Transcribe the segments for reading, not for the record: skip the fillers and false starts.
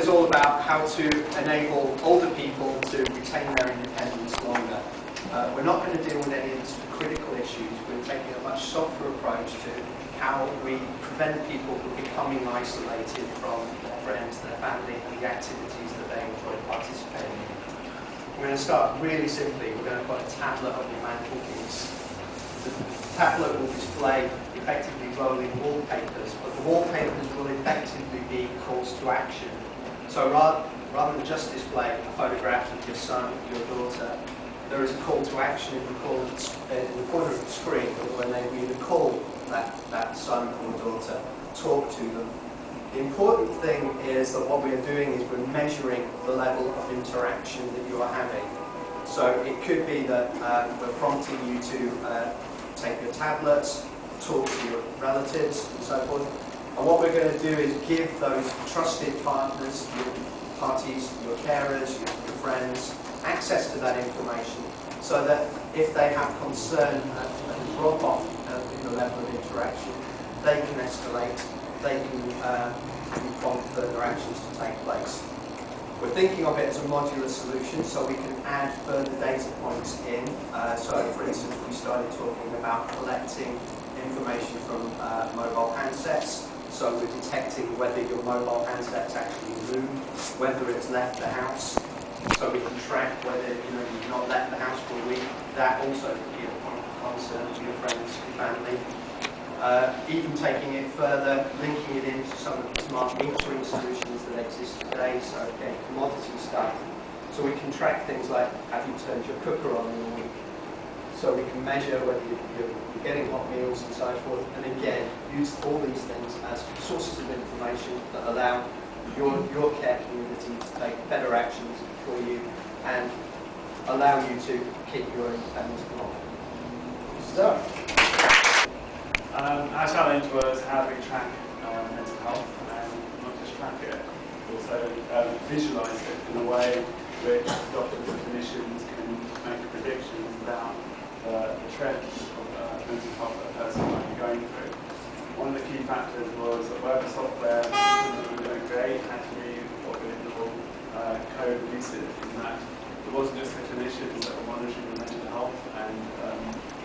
is all about how to enable older people to retain their independence longer. We're not going to deal with any of the critical issues. We're taking a much softer approach to how we prevent people from becoming isolated from their friends, their family, and the activities that they enjoy participating in. We're going to start really simply. We're going to put a tablet on your mantelpiece. The tablet will display effectively rolling wallpapers, but the wallpapers will effectively be calls to action. So rather than just display a photograph of your son or your daughter, there is a call to action in the corner of the screen that will enable you to call that son or daughter, talk to them. The important thing is that what we are doing is we're measuring the level of interaction that you are having. So it could be that we're prompting you to take your tablets, talk to your relatives and so forth. And what we're going to do is give those trusted partners, your parties, your carers, your friends, access to that information so that if they have concern at a drop-off in the level of interaction, they can escalate, they can prompt further actions to take place. We're thinking of it as a modular solution, so we can add further data points in. So, for instance, we started talking about collecting information from mobile handsets. So we're detecting whether your mobile handset's actually moved, whether it's left the house. So we can track whether you've not left the house for a week. That also could be a point of concern to your friends and family. Even taking it further, linking it into some of the smart metering solutions that exist today, so again, commodity stuff. So we can track things like, have you turned your cooker on in a week? So we can measure whether you're getting hot meals and so forth, and again, use all these things as sources of information that allow your care community to take better actions for you and allow you to keep your independence longer. So, our challenge was how do we track mental health, and not just track it, also visualise it in a way which doctors and clinicians can make predictions about the trends of mental health that a person might be going through. One of the key factors was that whatever software that we were going to create had to be what we call code abusive, in that it wasn't just the clinicians that were monitoring the mental health and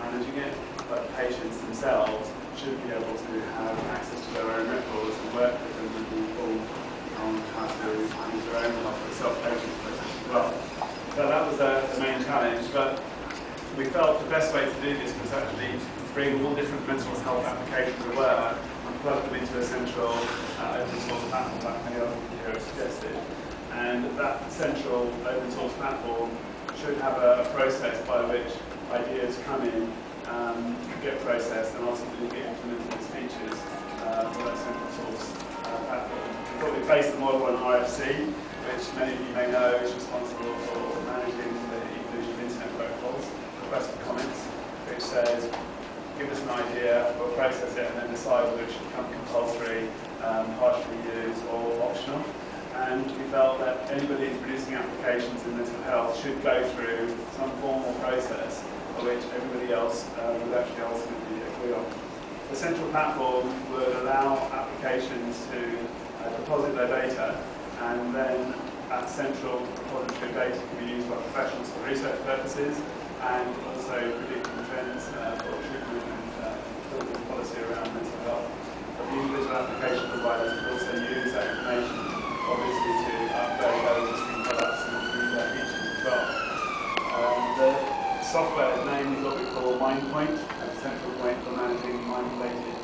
managing it, but patients themselves should be able to have access to their own records and work with them and be informed on how to manage their own health, the self-coaching process as well. So that was the main challenge, but we felt the best way to do this was actually bring all different mental health applications to work and plug them into a central open source platform like many other people have suggested. And that central open source platform should have a process by which ideas come in, get processed, and ultimately get implemented as features for that central source platform. We thought we based the model on RFC, which many of you may know is responsible for managing the evolution of internet protocols, request for comments, which says, give us an idea, we'll process it, and then decide whether it should become compulsory, partially used, or optional. And we felt that anybody who's producing applications in mental health should go through some formal process for which everybody else would actually ultimately agree on. The central platform would allow applications to deposit their data, and then that central repository of data can be used by professionals for research purposes, and also predicting trends for treatment and building policy around mental health. But the individual application providers could also use that information, obviously, to upgrade their existing products and improve their features as well. The software's name is what we call MindPoint, a central point for managing mind-related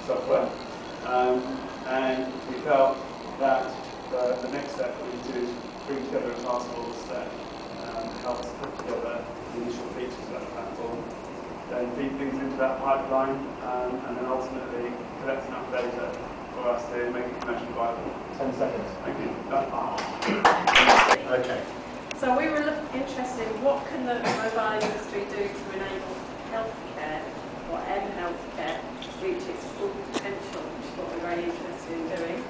software. And we felt that the next step we need to do is bring together a task force that helps put together the initial features of that platform, then feed things into that pipeline, and then ultimately collect enough data for us to make it commercially viable. 10 seconds. Thank you. Okay. So we were interested in what can the mobile industry do to enable healthcare, or mHealth care, to reach its full potential, which is what we're very interested in doing.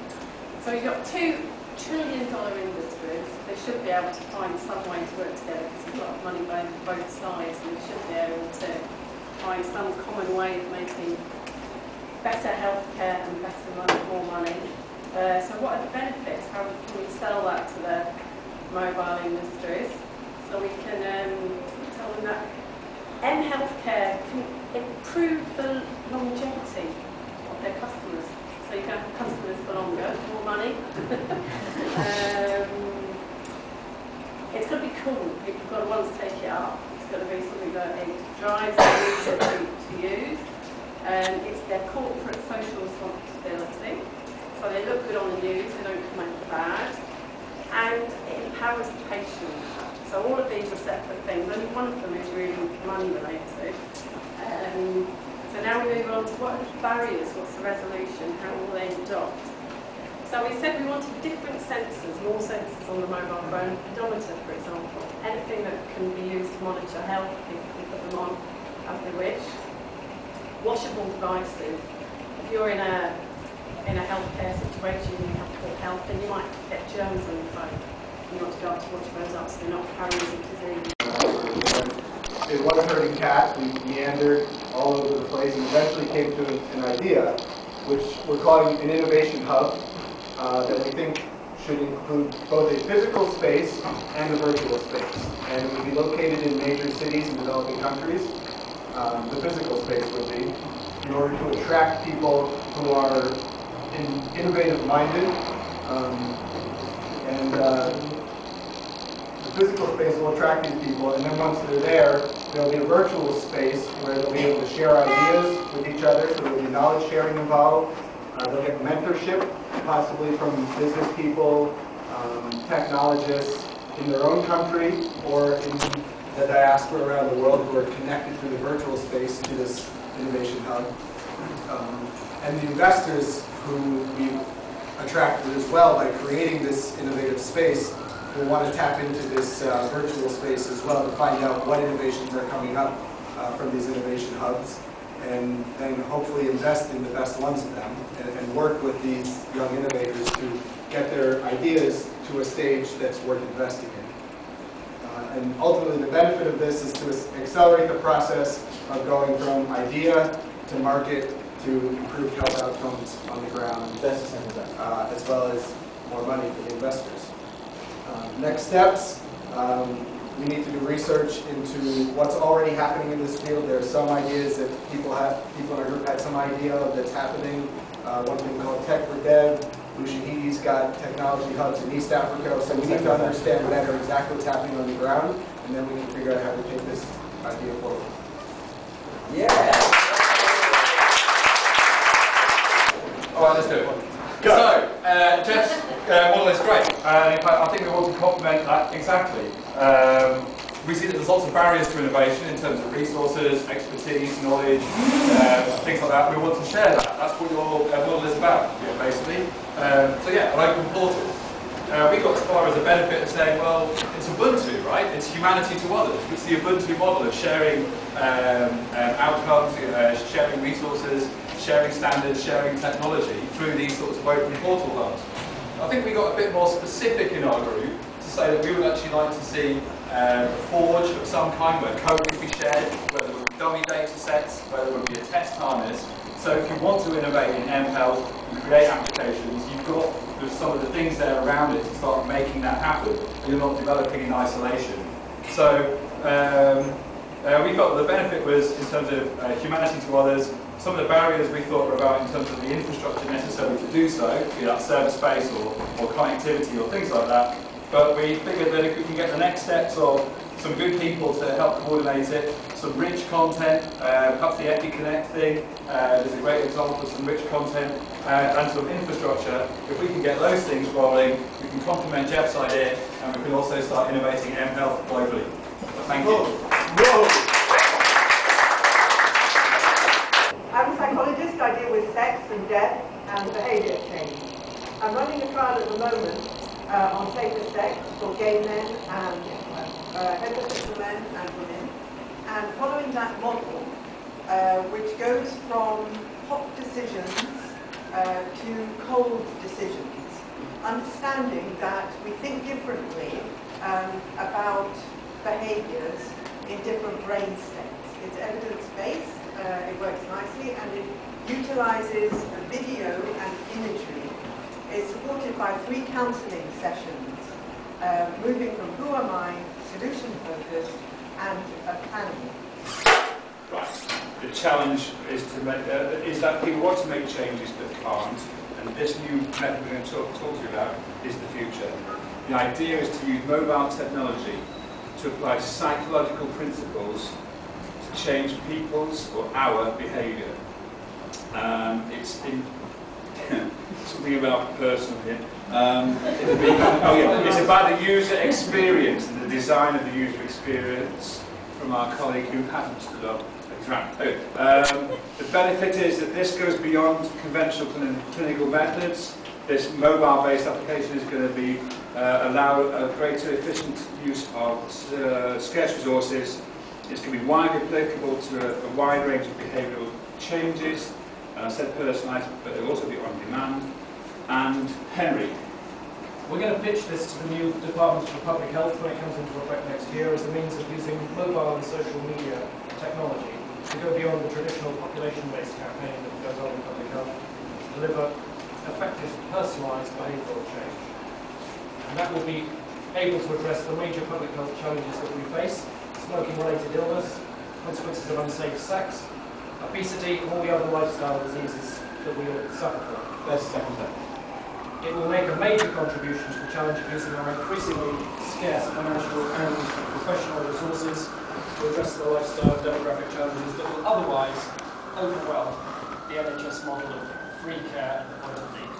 So we've got $2 trillion industries. They should be able to find some way to work together because there's a lot of money going on both sides, and we should be able to find some common way of making better healthcare and better money, more money. So what are the benefits? How mobile industries. So we can tell them that mHealth can improve the longevity of their customers. So you can have customers for longer, more money. It's got to be cool. You've got to want to take it up. It's got to be something that it drives the user to use. It's their corporate social responsibility. So they look good on the news, they don't come out bad. And it empowers the patient. So all of these are separate things. Only one of them is really money related. So now we move on to what are the barriers, what's the resolution, how will they adopt? So we said we wanted different sensors, more sensors on the mobile phone, pedometer for example, anything that can be used to monitor health, people can put them on as they wish. Washable devices. If you're in a healthcare situation, you have poor health, then you might get germs on your phone. You want to go up to wash those up so you're not carrying the disease. It was a herding cat. We meandered all over the place and eventually came to an idea, which we're calling an innovation hub, that we think should include both a physical space and a virtual space. And it would be located in major cities in developing countries. The physical space would be, in order to attract people who are innovative-minded, the physical space will attract these people, and then once they're there, there'll be a virtual space where they'll be able to share ideas with each other, so there'll be knowledge sharing involved. They'll get mentorship, possibly from business people, technologists in their own country, or in the diaspora around the world who are connected through the virtual space to this innovation hub. And the investors who we've attracted as well by creating this innovative space will want to tap into this virtual space as well to find out what innovations are coming up from these innovation hubs, and then hopefully invest in the best ones of them and work with these young innovators to get their ideas to a stage that's worth investing in. And ultimately the benefit of this is to accelerate the process of going from idea to market to improved health outcomes on the ground, as well as more money for the investors. Next steps, we need to do research into what's already happening in this field. There are some ideas that people in our group had some idea of that's happening. One thing called Tech for Dev. Ushahedi's got technology hubs in East Africa, so we need to understand better exactly what's happening on the ground, and then we can figure out how to take this idea forward. Yeah! All right, let's do it. Go. So, Jeff's model is great. In fact, I think we want to complement that exactly. We see that there's lots of barriers to innovation in terms of resources, expertise, knowledge, things like that. We want to share that. That's what your model is about, basically. So yeah, an open portal. We got as far as the benefit of saying, well, it's Ubuntu, right? It's humanity to others. It's the Ubuntu model of sharing outcomes, sharing resources, sharing standards, sharing technology through these sorts of open portal hubs. I think we got a bit more specific in our group to say that we would actually like to see a forge of some kind where code could be shared, where there would be dummy data sets, where there would be a test harness. So if you want to innovate in mHealth and create applications, you've got some of the things there around it to start making that happen, and you're not developing in isolation. So we felt the benefit was in terms of humanity to others. Some of the barriers we thought were about in terms of the infrastructure necessary to do so, be that server space or connectivity or things like that. But we figured that if we can get the next steps of some good people to help coordinate it, some rich content, perhaps the EpiConnect thing, there's a great example of some rich content, and some infrastructure. If we can get those things rolling, we can complement Jeff's idea, and we can also start innovating mHealth globally. Thank you. Whoa. I'm a psychologist. I deal with sex and death and behaviour change. I'm running a trial at the moment on safer sex for gay men and heterosexual men and women, and following that model, which goes from hot decisions to cold decisions, understanding that we think differently about behaviours in different brain states. It's evidence-based. It works nicely, and it utilizes video and imagery. It's supported by 3 counseling sessions moving from who am I, solution focused, and planning. Right. The challenge is to make is that people want to make changes but can't, and this new method we're going to talk to you about is the future. The idea is to use mobile technology to apply psychological principles to change people's or our behaviour. It's in something about personal here. It's about the user experience and the design of the user experience from our colleague who hasn't stood up. The benefit is that this goes beyond conventional clinical methods. This mobile-based application is going to allow a greater efficient use of scarce resources. It's going to be widely applicable to a wide range of behavioural changes. I said personalised, but it'll also be on demand. And Henry. We're going to pitch this to the new Department for Public Health when it comes into effect next year as a means of using mobile and social media technology to go beyond the traditional population-based campaign that goes on in public health to deliver effective, personalised behavioural change. And that will be able to address the major public health challenges that we face: smoking-related illness, consequences of unsafe sex, obesity, and all the other lifestyle diseases that we all suffer from. That's the second step. It will make a major contribution to the challenge of using our increasingly scarce financial and professional resources to address the lifestyle and demographic challenges that will otherwise overwhelm the NHS model of free care at the point of need.